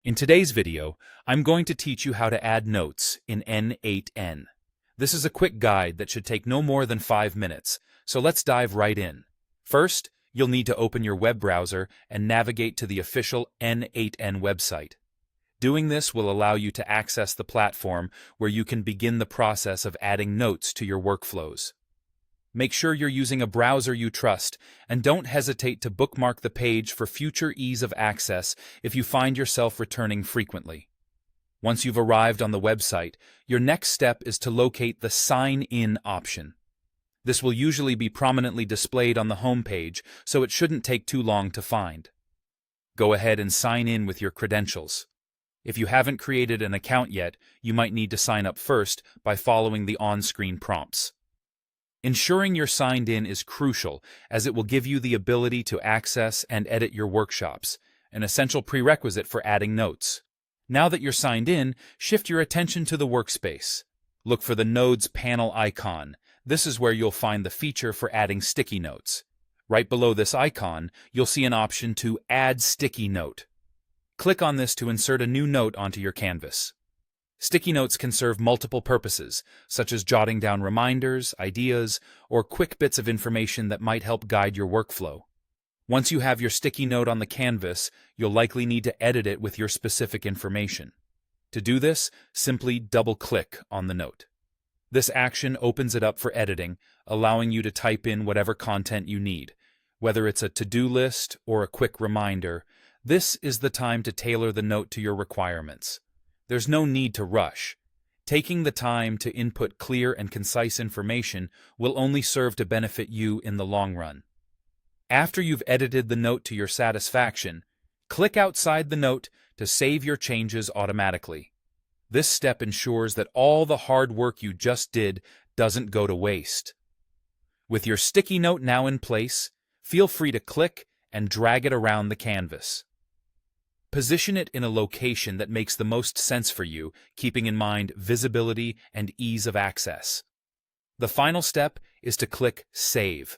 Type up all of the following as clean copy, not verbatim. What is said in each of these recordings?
In today's video, I'm going to teach you how to add notes in N8n. This is a quick guide that should take no more than 5 minutes, so let's dive right in. First, you'll need to open your web browser and navigate to the official N8n website. Doing this will allow you to access the platform where you can begin the process of adding notes to your workflows. Make sure you're using a browser you trust, and don't hesitate to bookmark the page for future ease of access if you find yourself returning frequently. Once you've arrived on the website, your next step is to locate the Sign In option. This will usually be prominently displayed on the home page, so it shouldn't take too long to find. Go ahead and sign in with your credentials. If you haven't created an account yet, you might need to sign up first by following the on-screen prompts. Ensuring you're signed in is crucial, as it will give you the ability to access and edit your workshops, an essential prerequisite for adding notes. Now that you're signed in, shift your attention to the workspace. Look for the Nodes panel icon. This is where you'll find the feature for adding sticky notes. Right below this icon, you'll see an option to Add Sticky Note. Click on this to insert a new note onto your canvas. Sticky notes can serve multiple purposes, such as jotting down reminders, ideas, or quick bits of information that might help guide your workflow. Once you have your sticky note on the canvas, you'll likely need to edit it with your specific information. To do this, simply double-click on the note. This action opens it up for editing, allowing you to type in whatever content you need. Whether it's a to-do list or a quick reminder, this is the time to tailor the note to your requirements. There's no need to rush. Taking the time to input clear and concise information will only serve to benefit you in the long run. After you've edited the note to your satisfaction, click outside the note to save your changes automatically. This step ensures that all the hard work you just did doesn't go to waste. With your sticky note now in place, feel free to click and drag it around the canvas. Position it in a location that makes the most sense for you, keeping in mind visibility and ease of access. The final step is to click Save.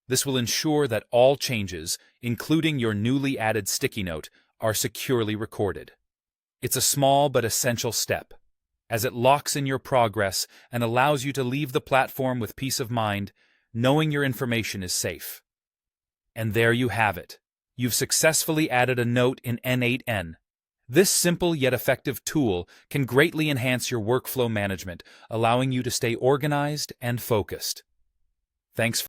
This will ensure that all changes, including your newly added sticky note, are securely recorded. It's a small but essential step, as it locks in your progress and allows you to leave the platform with peace of mind, knowing your information is safe. And there you have it. You've successfully added a note in N8n. This simple yet effective tool can greatly enhance your workflow management, allowing you to stay organized and focused. Thanks